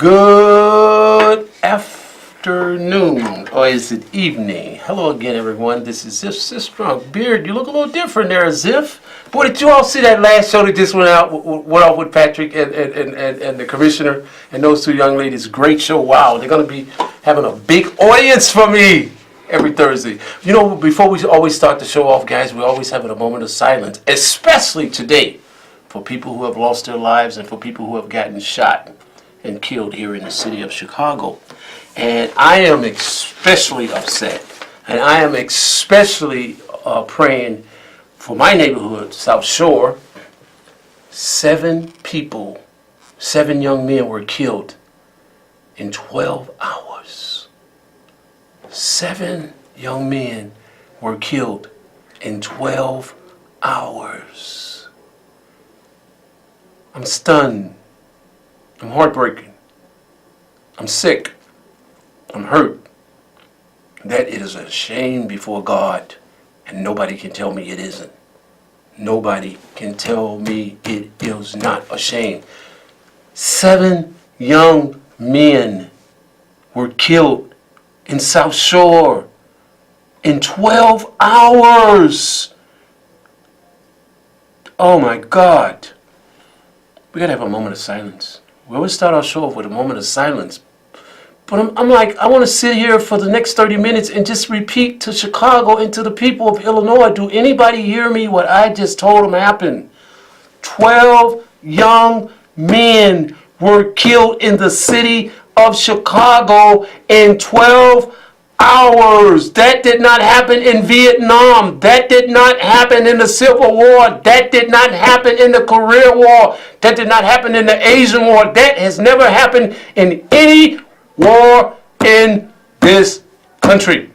Good afternoon, or is it evening? Hello again, everyone. This is Ziff Strong Beard. You look a little different there, Ziff. Boy, did you all see that last show that just went off with Patrick and the commissioner and those two young ladies? Great show. Wow, they're going to be having a big audience for me every Thursday. You know, before we always start the show off, guys, we always have a moment of silence, especially today, for people who have lost their lives and for people who have gotten shot and killed here in the city of Chicago. And I am especially upset, and I am especially praying for my neighborhood, South Shore. 7 young men were killed in 12 hours. 7 young men were killed in 12 hours. I'm stunned. I'm heartbroken. I'm sick. I'm hurt. That is a shame before God, and nobody can tell me it isn't. Nobody can tell me it is not a shame. 7 young men were killed in South Shore in 12 hours. Oh my God. We gotta have a moment of silence. We always start our show off with a moment of silence. But I'm like, I want to sit here for the next 30 minutes and just repeat to Chicago and to the people of Illinois, do anybody hear me what I just told them happened? 12 young men were killed in the city of Chicago in 12 hours. That did not happen in Vietnam. That did not happen in the Civil War. That did not happen in the Korean War. That did not happen in the Asian War. That has never happened in any war in this country.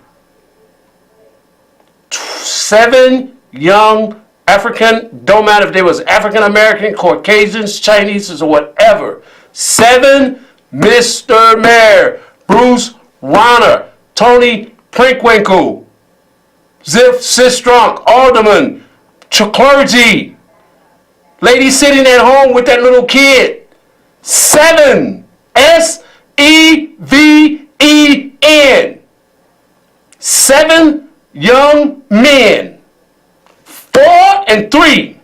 7 young African, don't matter if they was African American, Caucasians, Chinese, or whatever. 7, Mr. Mayor, Bruce Warner, Tony Prinkwinkle, Ziff Sistrunk, Alderman, clergy, lady sitting at home with that little kid. 7, S-E-V-E-N. 7 young men, 4 and 3,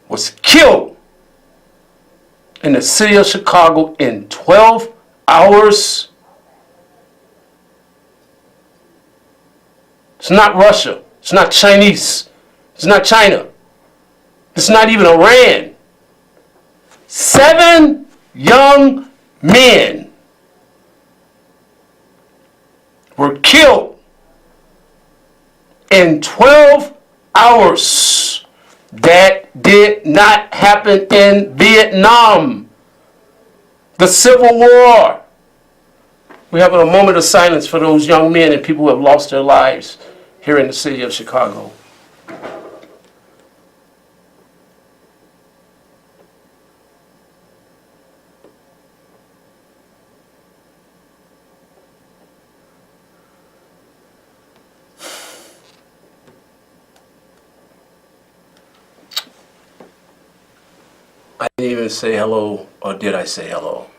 was killed in the city of Chicago in 12 hours. It's not Russia. It's not Chinese. It's not China. It's not even Iran. 7 young men were killed in 12 hours. That did not happen in Vietnam. The Civil War. We're having a moment of silence for those young men and people who have lost their lives here in the city of Chicago. I didn't even say hello, or did I say hello?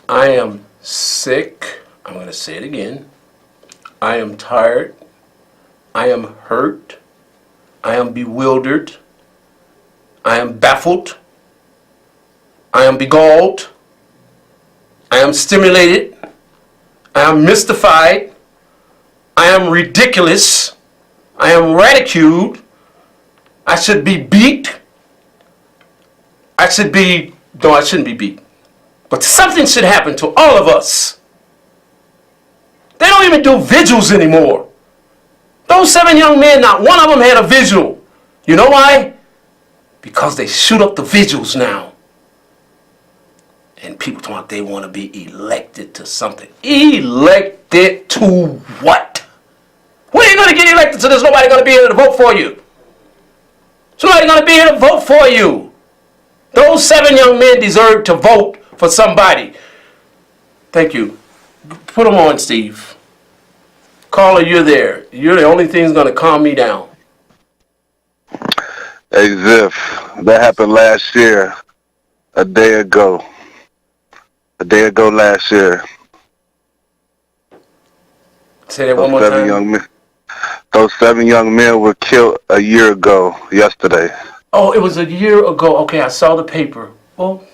I am sick. I'm going to say it again. I am tired. I am hurt. I am bewildered. I am baffled. I am beguiled. I am stimulated. I am mystified. I am ridiculous. I am ridiculed. I should be beat. I shouldn't be beat. But something should happen to all of us. They don't even do vigils anymore. Those 7 young men, not one of them had a vigil. You know why? Because they shoot up the vigils now. And people talk they want to be elected to something. Elected to what? When are you going to get elected so there's nobody going to be able to vote for you? Somebody's going to be here to vote for you. Those 7 young men deserve to vote for somebody. Thank you. Put them on, Steve. Caller, you're there. You're the only thing that's going to calm me down. Hey, Ziff, that happened last year. a day ago. A day ago last year. Say that one more time. Those 7 young men were killed a year ago, yesterday. Oh, it was a year ago. Okay, I saw the paper. Well,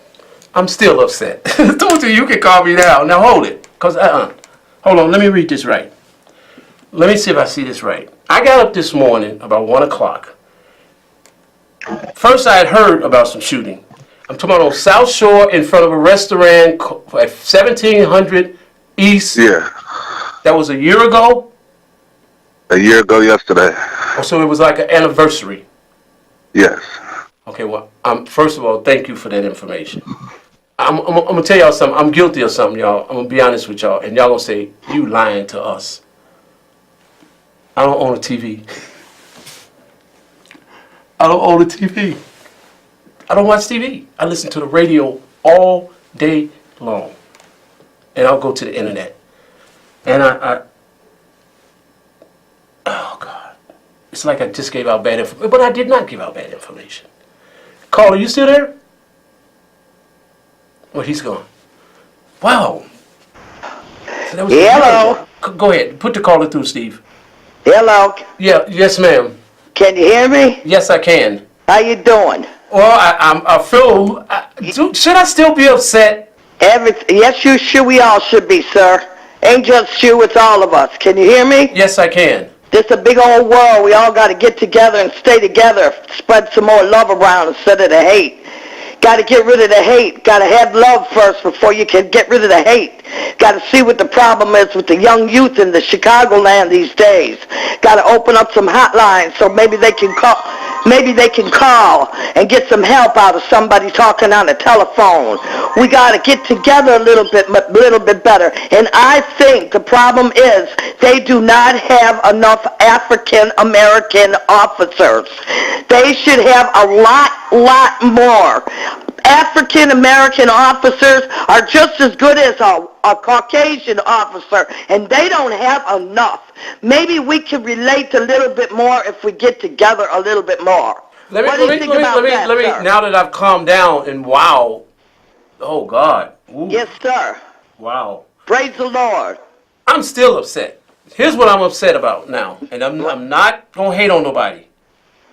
I'm still upset. Told you can call me now. Now hold it. Hold on, let me read this right. Let me see if I see this right. I got up this morning about 1 o'clock. First, I had heard about some shooting. I'm talking about on South Shore in front of a restaurant at 1700 East. Yeah. That was a year ago? A year ago yesterday. Oh, so it was like an anniversary? Yes. Okay, well, first of all, thank you for that information. I'm going to tell y'all something. I'm guilty of something, y'all. I'm going to be honest with y'all. And y'all going to say, you lying to us. I don't own a TV. I don't own a TV. I don't watch TV. I listen to the radio all day long. And I'll go to the internet. And oh God. It's like I just gave out bad information. But I did not give out bad information. Caller, you still there? Well, he's gone. Wow. So Hello. Go ahead. Put the caller through, Steve. Hello. Yeah. Yes, ma'am. Can you hear me? Yes, I can. How you doing? Well, I feel. Should I still be upset? Yes, you should. We all should be, sir. Ain't just you, it's all of us. Can you hear me? Yes, I can. This is a big old world. We all got to get together and stay together. Spread some more love around instead of the hate. Got to get rid of the hate. Got to have love first before you can get rid of the hate. Got to see what the problem is with the young youth in the Chicagoland these days. Got to open up some hotlines so maybe they can call. Maybe they can call and get some help out of somebody talking on the telephone. We got to get together a little bit better. And I think the problem is they do not have enough African American officers. They should have a lot more. African American officers are just as good as a Caucasian officer, and they don't have enough. Maybe we can relate a little bit more if we get together a little bit more. What do you think about that, sir? Now that I've calmed down and wow. Oh, God. Ooh. Yes, sir. Wow. Praise the Lord. I'm still upset. Here's what I'm upset about now, and I'm not going to hate on nobody.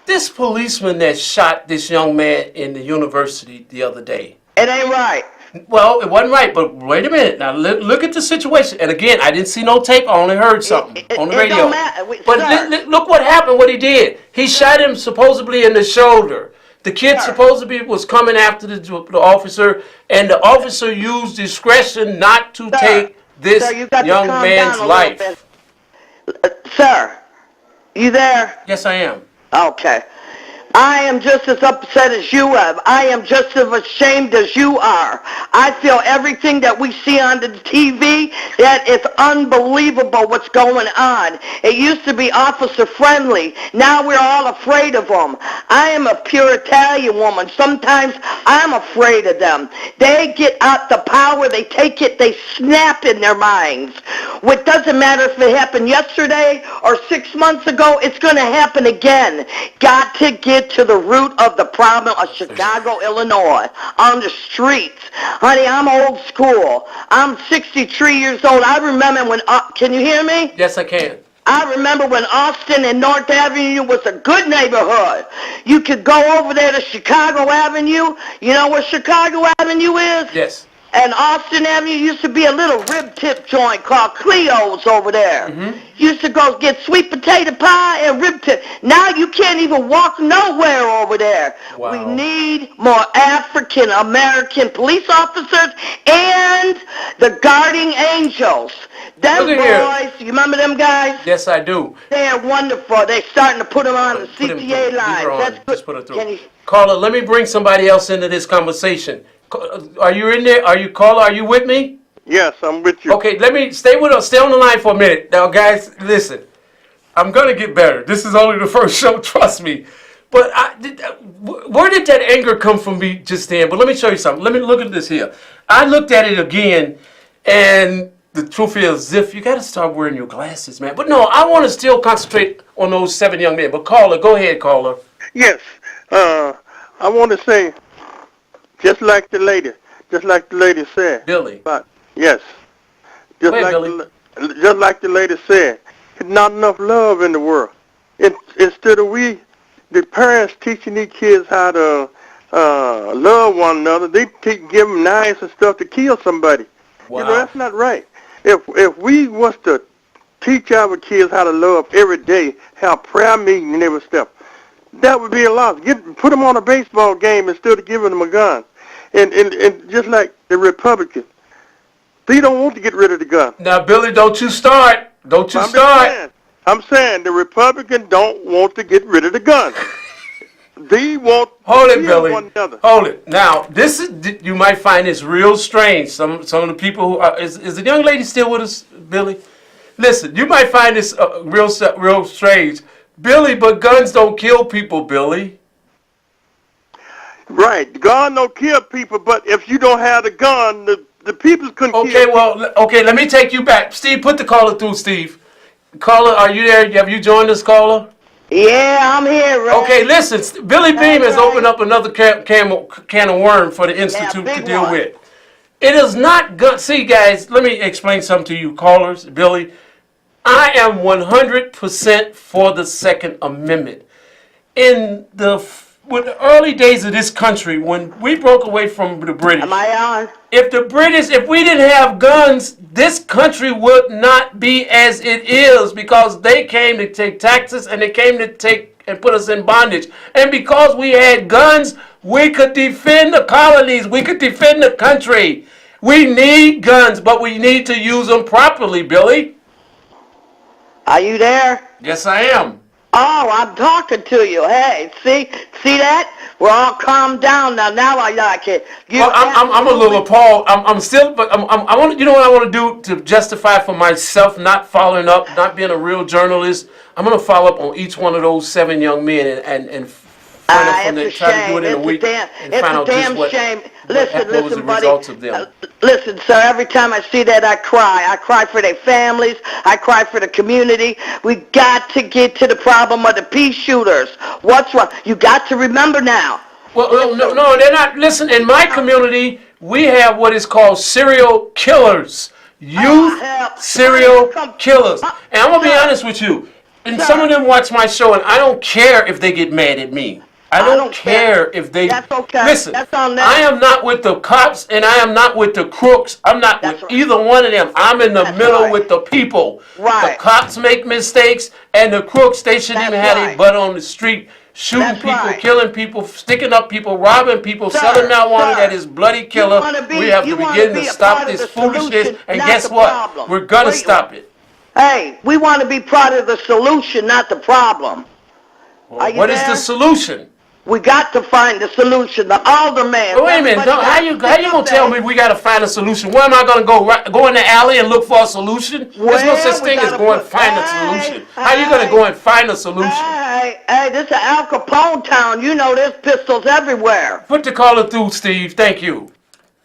This policeman that shot this young man in the university the other day. It ain't right. Well, it wasn't right, but wait a minute. Now, look at the situation. And again, I didn't see no tape. I only heard something on the radio. Don't matter. But look what happened, what he did. He shot him supposedly in the shoulder. The kid supposedly was coming after the officer, and the officer used discretion not to take this young man's life. Sir, you there? Yes, I am. Okay. I am just as upset as you are. I am just as ashamed as you are. I feel everything that we see on the TV, that is unbelievable what's going on. It used to be officer friendly. Now we're all afraid of them. I am a pure Italian woman. Sometimes I'm afraid of them. They get out the power, they take it, they snap in their minds. What doesn't matter if it happened yesterday or 6 months ago, it's going to happen again. Got to get to the root of the problem of Chicago, Illinois, on the streets. Honey, I'm old school. I'm 63 years old. I remember when, can you hear me? Yes, I can. I remember when Austin and North Avenue was a good neighborhood. You could go over there to Chicago Avenue. You know where Chicago Avenue is? Yes. And Austin Avenue used to be a little rib tip joint called Cleo's over there. Mm-hmm. Used to go get sweet potato pie and rib tip. Now you can't even walk nowhere over there. Wow. We need more African American police officers and the guarding angels. Them boys, you remember them guys? Yes, I do. They're wonderful. They're starting to put them on the CTA line. That's good. Just put them through. Caller, let me bring somebody else into this conversation. Are you in there? Are you caller? Are you with me? Yes, I'm with you. Okay, let me stay with us. Stay on the line for a minute. Now, guys, listen. I'm gonna get better. This is only the first show. Trust me. But where did that anger come from me just then? But let me show you something. Let me look at this here. I looked at it again, and the truth is, Ziff, you got to start wearing your glasses, man. But no, I want to still concentrate on those 7 young men. But caller, go ahead, caller. Yes, I want to say just like the lady said. Billy. But yes, just Go ahead, like Billy. just like the lady said, there's not enough love in the world. Instead of the parents teaching these kids how to love one another, they give them knives and stuff to kill somebody. Wow. You know, that's not right. If we was to teach our kids how to love every day, have prayer meeting and every step, that would be a lot. Put them on a baseball game instead of giving them a gun. And just like the Republicans, they don't want to get rid of the gun. Now, Billy, don't you start. Don't you start. I'm saying the Republicans don't want to get rid of the gun. They want Hold to it, kill Billy. one another. Hold it. Now, this is, you might find this real strange. Some of the people who are, is the young lady still with us, Billy? Listen, you might find this real strange. Billy, but guns don't kill people, Billy. Right. Gun don't kill people, but if you don't have the gun, the people couldn't kill people. Okay, let me take you back. Steve, put the caller through, Steve. Caller, are you there? Have you joined us, caller? Yeah, I'm here, Ray. Okay, listen, Billy Beam has opened up another can of worm for the Institute to deal with. It is not good. See, guys, let me explain something to you, callers, Billy. I am 100% for the Second Amendment. In the early days of this country, when we broke away from the British, Am I on? if we didn't have guns, this country would not be as it is, because they came to take taxes and they came to take and put us in bondage. And because we had guns, we could defend the colonies. We could defend the country. We need guns, but we need to use them properly, Billy. Are you there? Yes, I am. Oh, I'm talking to you. Hey, see that? We're all calmed down now. Now I like it. Well, I'm a little appalled. I'm still, but I want. You know what I want to do to justify for myself not following up, not being a real journalist. I'm going to follow up on each one of those 7 young men and find out from them. Try to do it in a week and find out just what was the results of them. Listen, sir, every time I see that, I cry. I cry for their families. I cry for the community. We got to get to the problem of the pea shooters. What's wrong? You got to remember now. Well, no, they're not. Listen, in my community, we have what is called serial killers. Youth serial killers. And I'm going to be honest with you. And some of them watch my show, and I don't care if they get mad at me. I don't care if they... That's okay. Listen, That's on them. I am not with the cops, and I am not with the crooks. I'm not with either one of them. I'm in the middle with the people. Right. The cops make mistakes, and the crooks, they shouldn't even have their butt on the street, shooting people, killing people, sticking up people, robbing people, selling marijuana that is bloody killer. We have to begin to stop this foolishness, and guess what? We're going to stop it. Hey, we want to be part of the solution, not the problem. Well, what is the solution? We got to find the solution. The alderman. Wait a minute. How you gonna tell me we got to find a solution? Where am I gonna go in the alley and look for a solution? There's no such thing as going and find a solution. How you gonna go and find a solution? Hey, this is Al Capone town. You know there's pistols everywhere. Put the caller through, Steve. Thank you.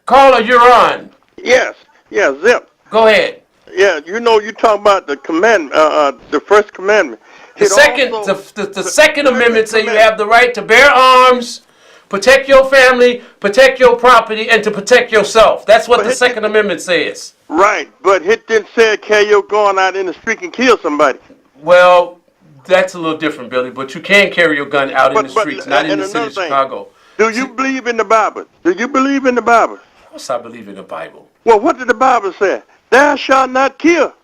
Caller, you're on. Yes, Zip. Go ahead. Yeah, you know, you talk about the commandment, the first commandment. The second amendment says you have the right to bear arms, protect your family, protect your property, and to protect yourself. That's what the Second Amendment says. Right, but it didn't say carry your gun out in the street and kill somebody. Well, that's a little different, Billy, but you can carry your gun out in the streets, not in the city of Chicago. Do you believe in the Bible? Do you believe in the Bible? Of course I believe in the Bible. Well, what did the Bible say? Thou shalt not kill.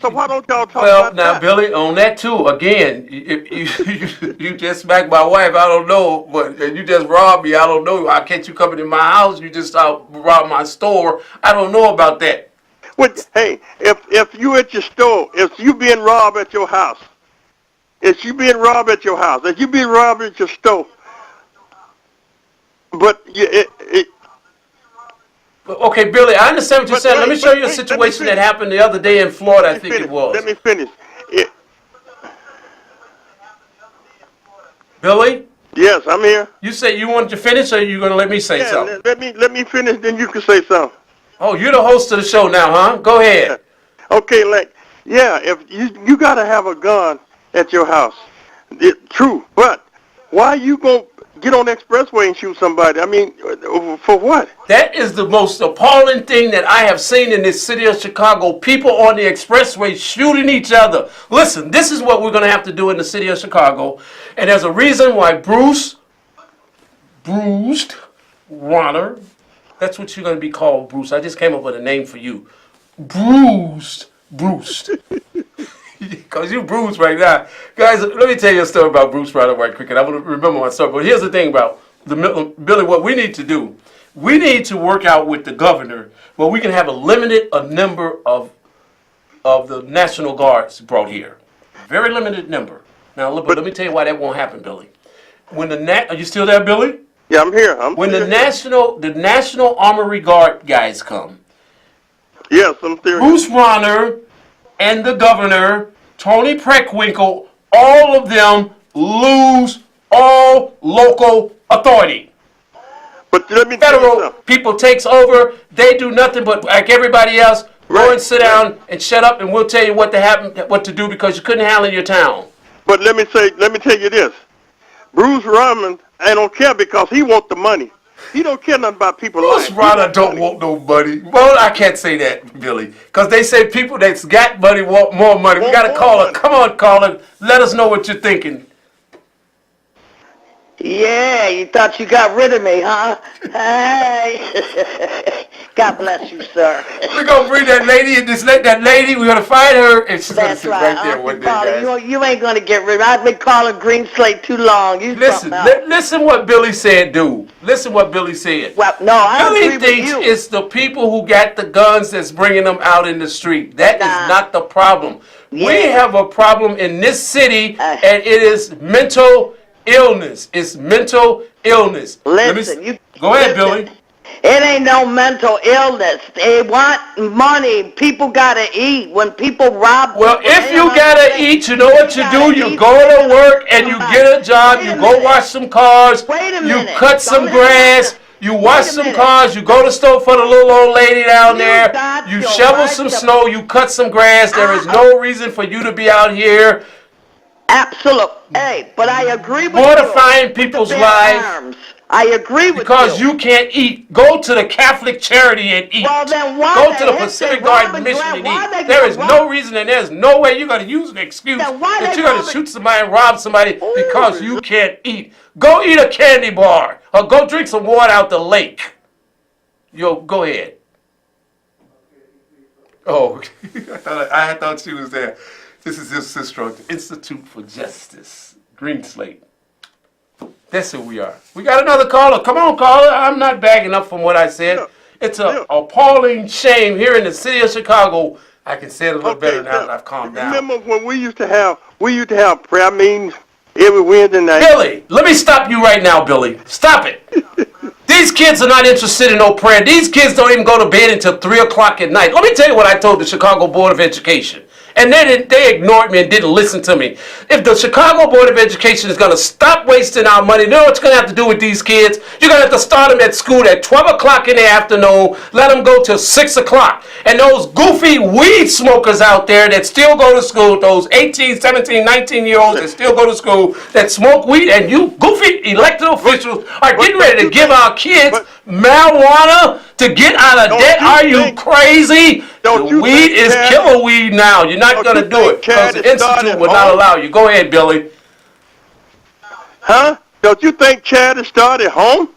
So why don't y'all talk that? about Well, now, Billy, on that too, again, you just smacked my wife, I don't know, but you just robbed me, I don't know. I catch you coming in my house, you just robbed my store. I don't know about that. Well, hey, if you at your store, if you being robbed at your house, if you being robbed at your store, but okay, Billy, I understand what you're saying. Let me show you a situation that happened the other day in Florida, I think it was. Let me finish. Billy? Yes, I'm here. You say you wanted to finish, or you going to let me say something? Let me finish, then you can say something. Oh, you're the host of the show now, huh? Go ahead. Yeah. Okay, if you got to have a gun at your house. True, but why you going to get on the expressway and shoot somebody. I mean, for what? That is the most appalling thing that I have seen in this city of Chicago. People on the expressway shooting each other. Listen, this is what we're going to have to do in the city of Chicago. And there's a reason why Bruised Runner, that's what you're going to be called, Bruce. I just came up with a name for you. Bruised. Because you bruised right now. Guys, let me tell you a story about Bruce Ryder right quick, and I'm going to remember my story. But here's the thing about Billy, what we need to do. We need to work out with the governor where we can have a number of the National Guards brought here. Very limited number. Now, look, but let me tell you why that won't happen, Billy. Are you still there, Billy? Yeah, I'm here. When the National Armory Guard guys come, yes, I'm still Bruce Rauner and the governor, Tony Preckwinkle, all of them lose all local authority. But let me tell you Federal something. people takes over. They do nothing but, like everybody else, go and sit down and shut up, and we'll tell you what to do because you couldn't handle your town. But let me tell you this. Bruce Rauner, I don't care because he wants the money. He don't care nothing about people Bruce like Rauner don't want no money. Well, I can't say that, Billy, because they say people that's got money want more money. We got to call her. Come on, caller. Let us know what you're thinking. Yeah, you thought you got rid of me, huh? Hey. God bless you, sir. We're going to bring that lady and that lady. We're going to find her, and she's going to That's sit right. right there one day, Caller, guys. you ain't going to get rid of me. I've been calling Greenslate too long. You Listen, something else. listen what Billy said, dude. Listen what Billy said. Well, no, I Billy agree with thinks you. it's the people who got the guns that's bringing them out in the street. That is not the problem. We have a problem in this city, and it is mental illness. It's mental illness. Listen, go ahead, Billy. It ain't no mental illness. They want money. People gotta eat. When people rob Well, people, if you gotta eat, you know what you do. You go to work and you get a job. You go wash some cars. You cut some grass. You wash some cars. You go to the store for the little old lady down there. You shovel some snow. You cut some grass. There is no reason for you to be out here. Absolutely. Hey, but I agree with mortifying people's lives. I agree with because you can't eat. Go to the Catholic charity and eat. Well, then why go to the Pacific Garden Mission and eat. There is no reason and there's no way you're going to use an excuse that you're going to shoot somebody and rob somebody because you can't eat. Go eat a candy bar or go drink some water out the lake. Go ahead. Oh, I thought she was there. This is your sister, the Institute for Justice, Greenslate. That's who we are. We got another caller. Come on, caller. I'm not backing up from what I said. It's an appalling shame here in the city of Chicago. I can say it a little better now that I've calmed down. Remember when we used to have prayer meetings every Wednesday night? Billy, let me stop you right now, Billy. Stop it. These kids are not interested in no prayer. These kids don't even go to bed until 3 o'clock at night. Let me tell you what I told the Chicago Board of Education. And they ignored me and didn't listen to me. If the Chicago Board of Education is going to stop wasting our money, you know what you're going to have to do with these kids? You're going to have to start them at school at 12 o'clock in the afternoon, let them go till 6 o'clock. And those goofy weed smokers out there that still go to school, those 18, 17, 19-year-olds that still go to school, that smoke weed, and you goofy elected officials are getting ready to give our kids marijuana to get out of debt. Are you crazy? The weed is killer weed now. You're not going to do it because the Institute will not allow you. Go ahead, Billy. Huh? Don't you think charity started home?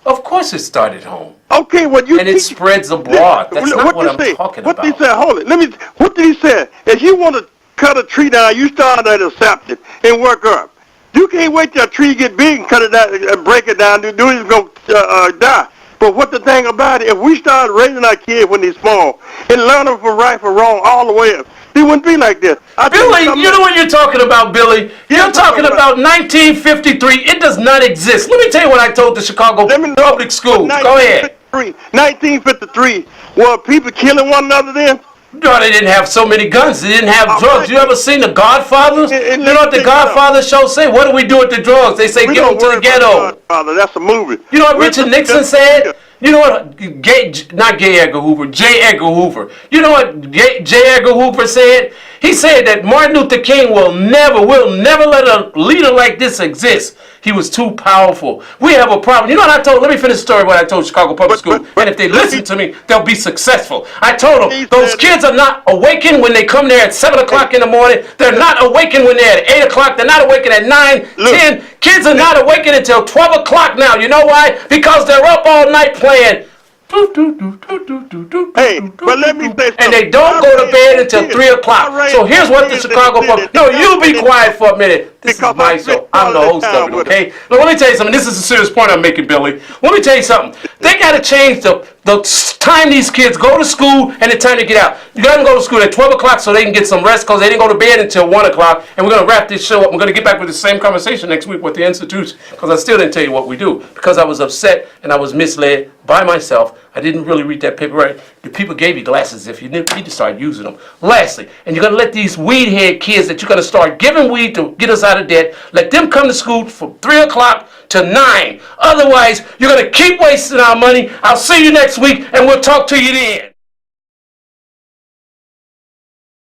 Of course it started home. Okay, well you. And it spreads abroad. That's not what I'm talking about. What did he say? Hold it. What did he say? If you want to cut a tree down, you start at accept it and work up. You can't wait till a tree get big and cut it down and break it down. It's going to die. But what the thing about it, if we start raising our kids when they're small and learn them from right from wrong all the way up, they wouldn't be like this. Billy, you know what you're talking about, Billy? You're talking about 1953. It does not exist. Let me tell you what I told the Chicago public schools. Go ahead. 1953. Were people killing one another then? No, they didn't have so many guns. They didn't have drugs. You ever seen The Godfather? You know what The Godfather show say? What do we do with the drugs? They say, give them to the ghetto. Godfather, that's a movie. You know what Richard Nixon said? You know what, not J. Edgar Hoover, J. Edgar Hoover. You know what J. Edgar Hoover said? He said that Martin Luther King will never let a leader like this exist. He was too powerful. We have a problem. You know what I told? Let me finish the story what I told Chicago Public School. And if they listen to me, they'll be successful. I told them those kids are not awakened when they come there at 7 o'clock in the morning. They're not awakened when they're at 8 o'clock. They're not awakened at 9, 10. Kids are not awakened until 12 o'clock now. You know why? Because they're up all night playing. Hey, but let me say something. And they don't go to bed until 3 o'clock. So here's what the Chicago Public... No, you be quiet for a minute. This is my show. I'm the host of it, okay? Now, let me tell you something. This is a serious point I'm making, Billy. Let me tell you something. They got to change the time these kids go to school and the time they get out. You got them go to school at 12 o'clock so they can get some rest because they didn't go to bed until 1 o'clock. And we're going to wrap this show up. We're going to get back with the same conversation next week with the institution because I still didn't tell you what we do because I was upset and I was misled by myself. I didn't really read that paper right. The people gave you glasses if you need to start using them. Lastly, and you're going to let these weed head kids that you're going to start giving weed to get us out of debt, let them come to school from 3 o'clock to 9. Otherwise, you're going to keep wasting our money. I'll see you next week, and we'll talk to you then.